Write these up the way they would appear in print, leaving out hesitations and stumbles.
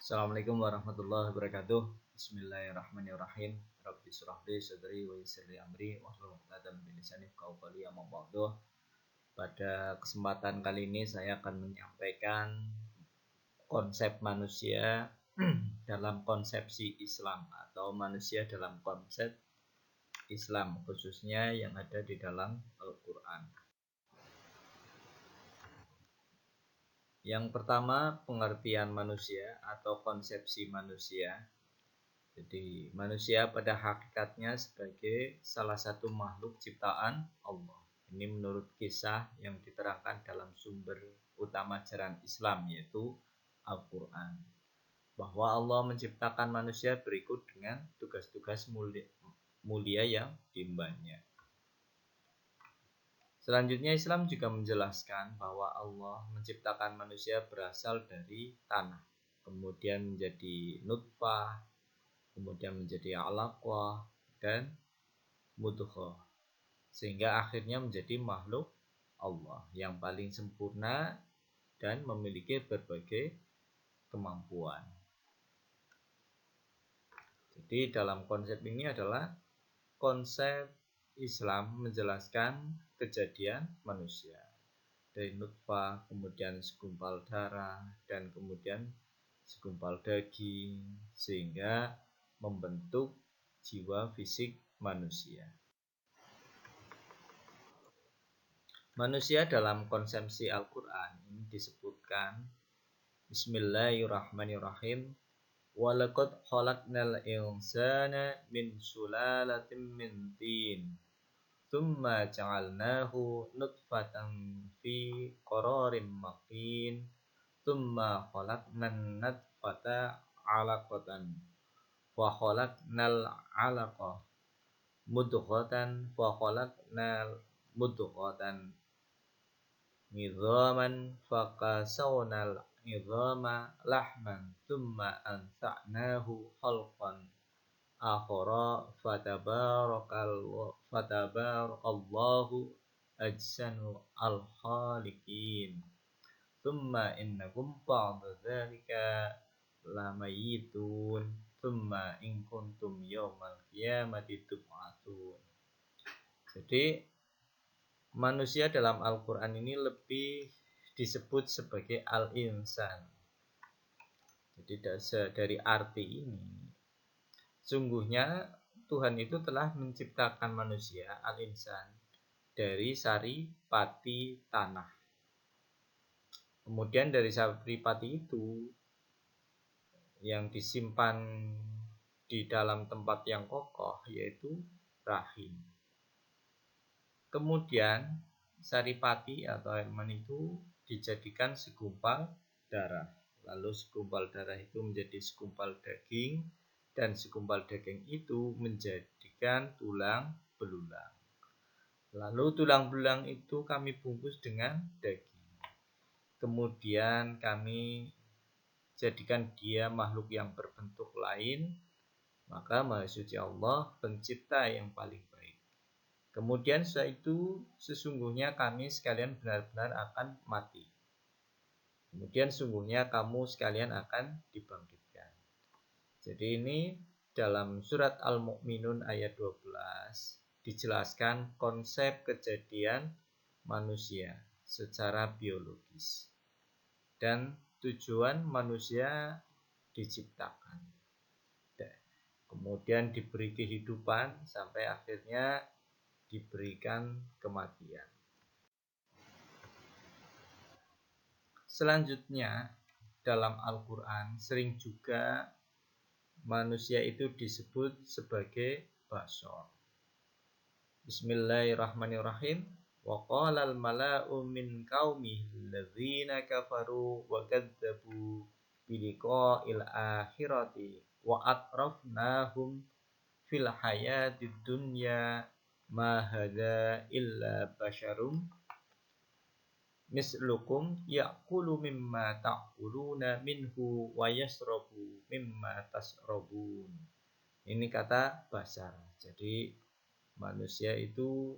Assalamualaikum warahmatullahi wabarakatuh. Bismillahirrahmanirrahim. Rabbi shrah li sadri wa yassir li amri wahlul 'uqdatam min lisani yafqahu qawli. Amma ba'du. Pada kesempatan kali ini saya akan menyampaikan konsep manusia dalam konsepsi Islam atau manusia dalam konsep Islam, khususnya yang ada di dalam Al-Qur'an. Yang pertama, pengertian manusia atau konsepsi manusia. Jadi manusia pada hakikatnya sebagai salah satu makhluk ciptaan Allah. Ini menurut kisah yang diterangkan dalam sumber utama ajaran Islam, yaitu Al-Quran. Bahwa Allah menciptakan manusia berikut dengan tugas-tugas mulia yang diembannya. Selanjutnya Islam juga menjelaskan bahwa Allah menciptakan manusia berasal dari tanah, kemudian menjadi nutfah, kemudian menjadi alaqah dan mudghah, sehingga akhirnya menjadi makhluk Allah yang paling sempurna dan memiliki berbagai kemampuan. Jadi dalam konsep ini adalah konsep Islam menjelaskan kejadian manusia dari nutfah, kemudian segumpal darah, dan kemudian segumpal daging, sehingga membentuk jiwa fisik manusia. Manusia dalam konsepsi Al-Quran ini disebutkan Bismillahirrahmanirrahim. Walaqad khalaqnal insana min sulalatin min tin tsumma ja'alnahu nutfatan fi qararin makin tsumma khalaqnan nutfata 'alaqatan wa khalaqnal 'alaqah mudghatan wa khalaqnal mudghatan nidhaman fakasawnal nidhama lahman thumma ansa'nahu khalqan akhara fatabarakallahu ajsanu al-khaliqin thumma innakum ba'da dzalika lamayitun thumma in kuntum yaumal qiyamati tub'atsun. Jadi manusia dalam Al-Quran ini lebih disebut sebagai al-insan. Jadi dari arti ini, sungguhnya Tuhan itu telah menciptakan manusia al-insan dari sari pati tanah. Kemudian dari sari pati itu yang disimpan di dalam tempat yang kokoh, yaitu rahim. Kemudian saripati atau air mani itu dijadikan segumpal darah. Lalu segumpal darah itu menjadi segumpal daging, dan segumpal daging itu menjadikan tulang belulang. Lalu tulang belulang itu kami bungkus dengan daging. Kemudian kami jadikan dia makhluk yang berbentuk lain. Maka Maha Suci Allah pencipta yang paling baik. Kemudian setelah itu sesungguhnya kami sekalian benar-benar akan mati. Kemudian sungguhnya kamu sekalian akan dibangkitkan. Jadi ini dalam surat Al-Mu'minun ayat 12 dijelaskan konsep kejadian manusia secara biologis dan tujuan manusia diciptakan. Kemudian diberi kehidupan sampai akhirnya diberikan kematian. Selanjutnya dalam Al-Quran sering juga manusia itu disebut sebagai bashar. Bismillahirrahmanirrahim. Wa qalal mala'u min qaumihi alladzina kafaru wa kadzdzabu bi liqa'il akhirati wa atrafnahum fil hayatid dunya ma hadza illa basyarum mislukum ya'kulu mimma ta'kuluna minhu wa yashrabu mimma tashrabun. Ini kata bashar. Jadi manusia itu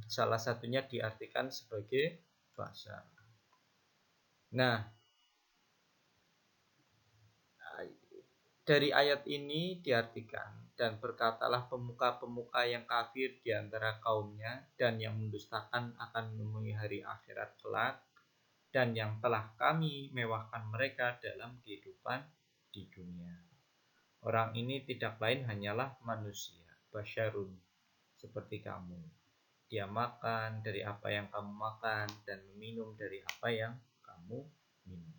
salah satunya diartikan sebagai bashar. Nah, dari ayat ini diartikan, dan berkatalah pemuka-pemuka yang kafir di antara kaumnya dan yang mendustakan akan menemui hari akhirat kelak, dan yang telah kami mewahkan mereka dalam kehidupan di dunia. Orang ini tidak lain hanyalah manusia, basyarun, seperti kamu. Dia makan dari apa yang kamu makan dan meminum dari apa yang kamu minum.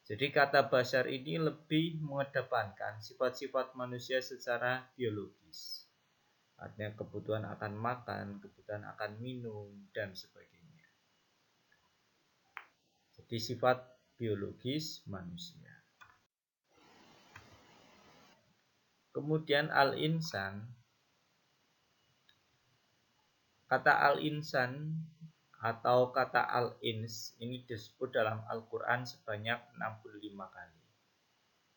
Jadi kata basyar ini lebih mengedepankan sifat-sifat manusia secara biologis. Artinya kebutuhan akan makan, kebutuhan akan minum, dan sebagainya. Jadi sifat biologis manusia. Kemudian al-insan. Kata al-insan atau kata al-ins ini disebut dalam Al-Quran sebanyak 65 kali.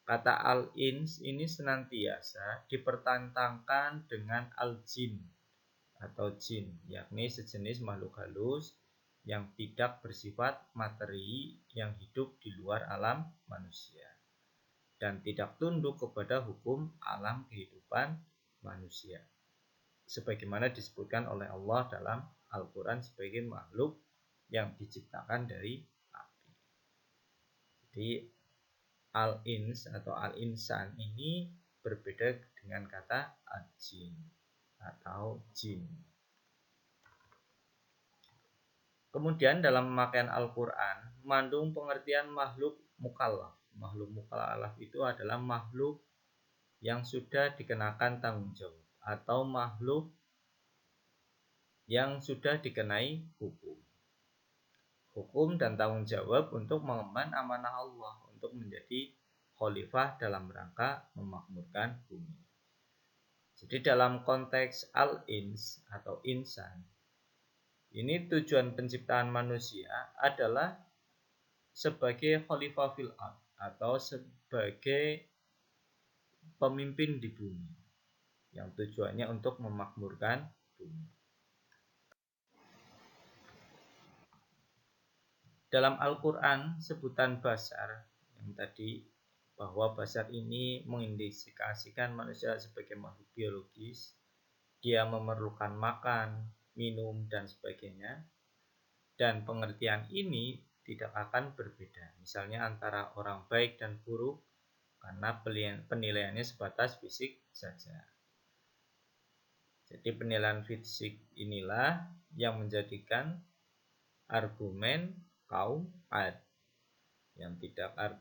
Kata al-ins ini senantiasa dipertentangkan dengan al-jin atau jin, yakni sejenis makhluk halus yang tidak bersifat materi yang hidup di luar alam manusia dan tidak tunduk kepada hukum alam kehidupan manusia, sebagaimana disebutkan oleh Allah dalam Al-Quran sebagai makhluk yang diciptakan dari api. Jadi al-ins atau al-insan ini berbeda dengan kata al-jin atau jin. Kemudian dalam pemakaian Al-Quran mengandung pengertian makhluk mukallaf. Makhluk mukallaf itu adalah makhluk yang sudah dikenakan tanggung jawab atau makhluk yang sudah dikenai hukum. Hukum dan tanggung jawab untuk mengemban amanah Allah untuk menjadi khalifah dalam rangka memakmurkan bumi. Jadi dalam konteks al-ins atau insan, ini tujuan penciptaan manusia adalah sebagai khalifah fil ard atau sebagai pemimpin di bumi yang tujuannya untuk memakmurkan bumi. Dalam Al-Quran sebutan basar yang tadi bahwa basar ini mengindikasikan manusia sebagai makhluk biologis, dia memerlukan makan, minum, dan sebagainya. Dan pengertian ini tidak akan berbeda, misalnya antara orang baik dan buruk, karena penilaiannya sebatas fisik saja. Jadi penilaian fisik inilah yang menjadikan argumen kaum Ad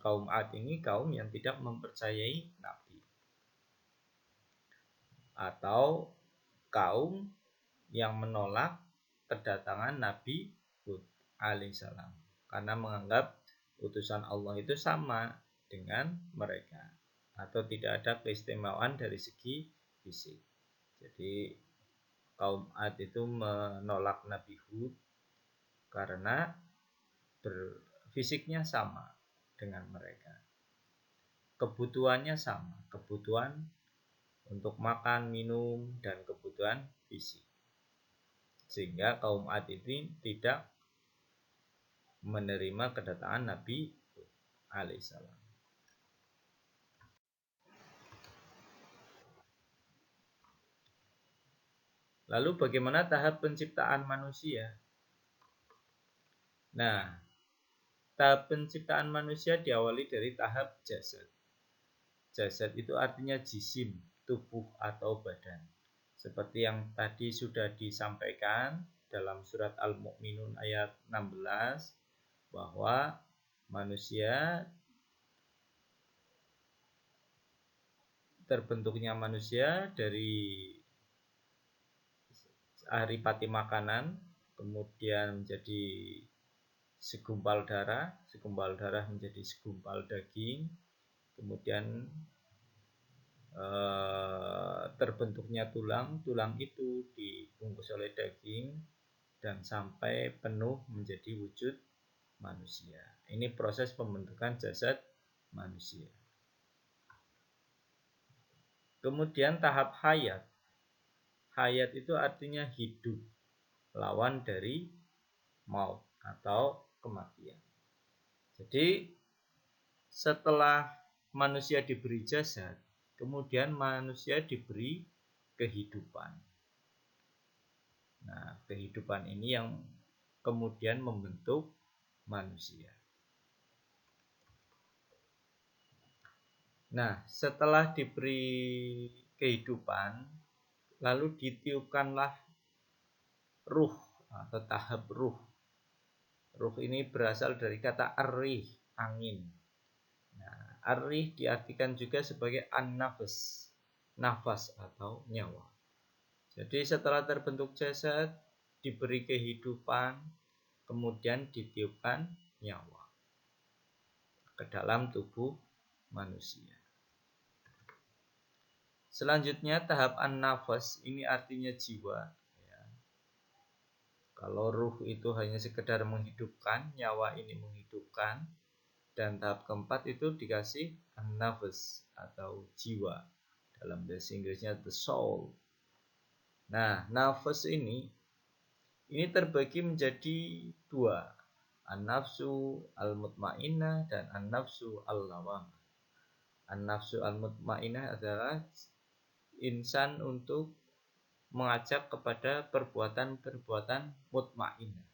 kaum Ad ini kaum yang tidak mempercayai Nabi, atau kaum yang menolak kedatangan Nabi Hud alaihissalam karena menganggap utusan Allah itu sama dengan mereka atau tidak ada keistimewaan dari segi fisik. Jadi kaum Ad itu menolak Nabi Hud karena fisiknya sama dengan mereka. Kebutuhannya sama, kebutuhan untuk makan, minum, dan kebutuhan fisik. Sehingga kaum Ad ini tidak menerima kedatangan Nabi alaihissalam. Lalu bagaimana tahap penciptaan manusia? Nah, tahap penciptaan manusia diawali dari tahap jasad. Jasad itu artinya jisim, tubuh atau badan. Seperti yang tadi sudah disampaikan dalam surat Al-Mu'minun ayat 16, bahwa terbentuknya manusia dari aripati makanan, kemudian menjadi segumpal darah menjadi segumpal daging, kemudian terbentuknya tulang itu dibungkus oleh daging dan sampai penuh menjadi wujud manusia. Ini proses pembentukan jasad manusia. Kemudian tahap hayat. Hayat itu artinya hidup, lawan dari maut atau kematian. Jadi setelah manusia diberi jasad, kemudian manusia diberi kehidupan. Nah, kehidupan ini yang kemudian membentuk manusia. Nah, setelah diberi kehidupan, lalu ditiupkanlah ruh atau tahap ruh. Ruh ini berasal dari kata ar-rih, angin. Nah, ar-rih diartikan juga sebagai an-nafas, nafas atau nyawa. Jadi setelah terbentuk jasad, diberi kehidupan, kemudian ditiupkan nyawa ke dalam tubuh manusia. Selanjutnya tahap an-nafas, ini artinya jiwa. Kalau ruh itu hanya sekedar menghidupkan, nyawa ini menghidupkan. Dan tahap keempat itu dikasih an-nafas atau jiwa. Dalam bahasa Inggrisnya the soul. Nah, nafas ini terbagi menjadi dua. An-nafsu al-mutmainnah dan an-nafsu al-lawamah. An-nafsu al-mutmainnah adalah insan untuk mengajak kepada perbuatan-perbuatan mutmainnah,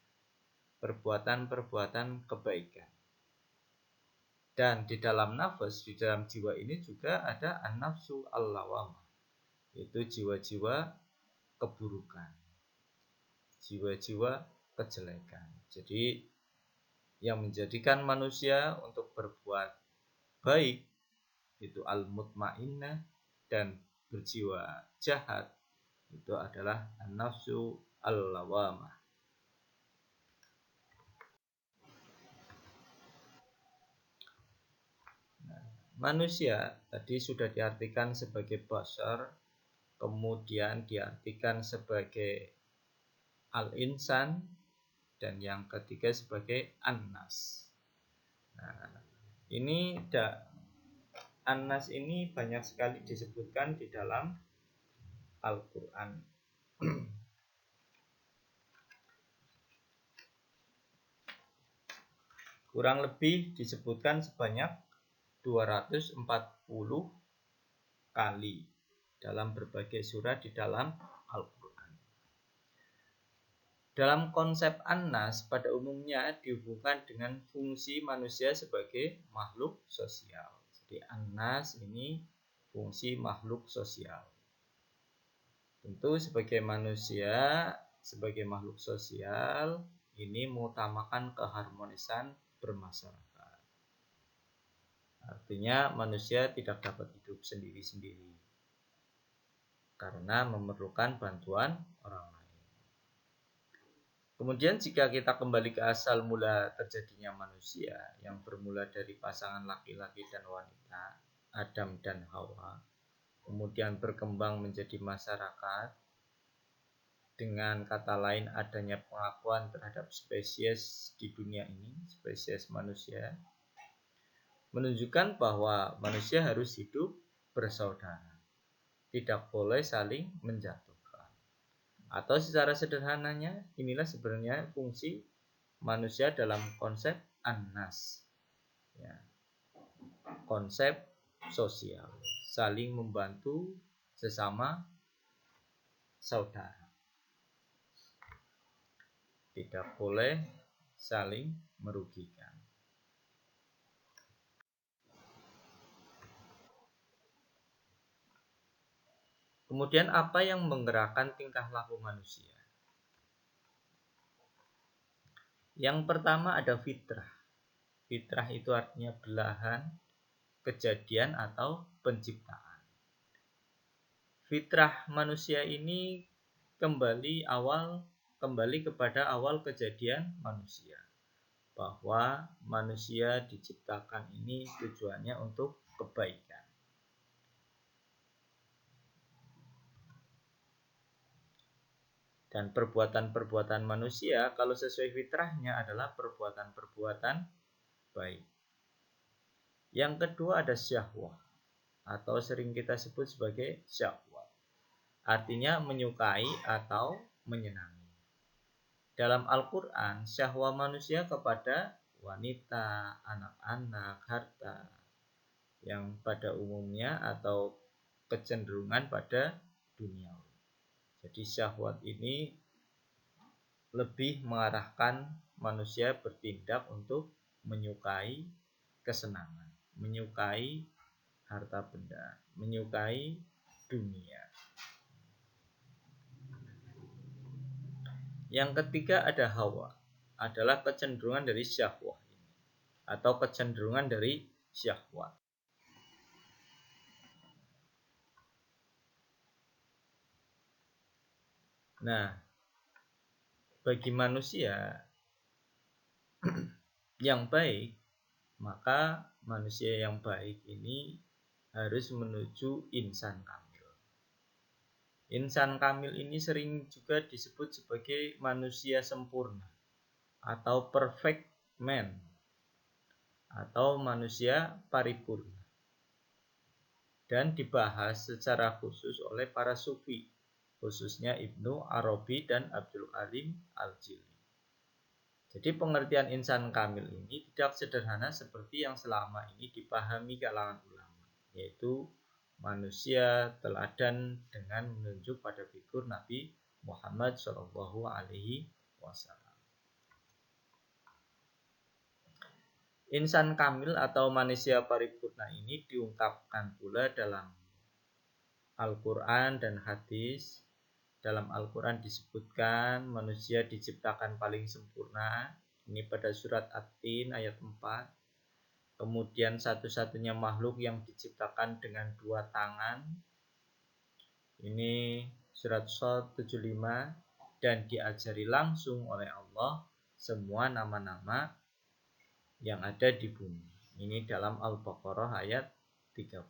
perbuatan-perbuatan kebaikan. Dan di dalam nafas, di dalam jiwa ini juga ada an-nafsu al-lawamah, yaitu jiwa-jiwa keburukan, jiwa-jiwa kejelekan. Jadi yang menjadikan manusia untuk berbuat baik itu al-mutmainnah, dan berjiwa jahat itu adalah an-nafsu al-lawamah. Manusia tadi sudah diartikan sebagai bashar, kemudian diartikan sebagai al-insan, dan yang ketiga sebagai an-nas. Nah, ini an-nas ini banyak sekali disebutkan di dalam Al-Quran. Kurang lebih disebutkan sebanyak 240 kali dalam berbagai surat di dalam Al-Quran. Dalam konsep an-nas pada umumnya dihubungkan dengan fungsi manusia sebagai makhluk sosial. Jadi an-nas ini fungsi makhluk sosial. Tentu sebagai manusia, sebagai makhluk sosial, ini mengutamakan keharmonisan bermasyarakat. Artinya manusia tidak dapat hidup sendiri-sendiri karena memerlukan bantuan orang lain. Kemudian jika kita kembali ke asal mula terjadinya manusia yang bermula dari pasangan laki-laki dan wanita, Adam dan Hawa, kemudian berkembang menjadi masyarakat, dengan kata lain adanya pengakuan terhadap spesies di dunia ini, spesies manusia, menunjukkan bahwa manusia harus hidup bersaudara, tidak boleh saling menjatuhkan. Atau secara sederhananya, inilah sebenarnya fungsi manusia dalam konsep an-nas, ya, konsep sosial, saling membantu sesama saudara, tidak boleh saling merugikan. Kemudian apa yang menggerakkan tingkah laku manusia? Yang pertama ada fitrah. Fitrah itu artinya belahan, kejadian atau penciptaan. Fitrah manusia ini kembali kepada awal kejadian manusia, bahwa manusia diciptakan ini tujuannya untuk kebaikan. Dan perbuatan-perbuatan manusia kalau sesuai fitrahnya adalah perbuatan-perbuatan baik. Yang kedua ada syahwah, atau sering kita sebut sebagai syahwat. Artinya menyukai atau menyenangi. Dalam Al-Quran, syahwat manusia kepada wanita, anak-anak, harta, yang pada umumnya atau kecenderungan pada dunia. Jadi syahwat ini lebih mengarahkan manusia bertindak untuk menyukai kesenangan, menyukai harta benda, menyukai dunia. Yang ketiga ada hawa, adalah kecenderungan dari syahwat ini atau kecenderungan dari syahwat. Nah, bagi manusia yang baik, maka manusia yang baik ini harus menuju insan kamil. Insan kamil ini sering juga disebut sebagai manusia sempurna atau perfect man atau manusia paripurna, dan dibahas secara khusus oleh para sufi, khususnya Ibnu Arabi dan Abdul Halim Al-Jili. Jadi pengertian insan kamil ini tidak sederhana seperti yang selama ini dipahami kalangan ulama, yaitu manusia teladan dengan menunjuk pada figur Nabi Muhammad SAW. Insan kamil atau manusia paripurna ini diungkapkan pula dalam Al-Quran dan hadis. Dalam Al-Quran disebutkan manusia diciptakan paling sempurna. Ini pada surat At-Tin ayat 4. Kemudian satu-satunya makhluk yang diciptakan dengan 2 tangan. Ini surat Shad 75. Dan diajari langsung oleh Allah semua nama-nama yang ada di bumi. Ini dalam Al-Baqarah ayat 31.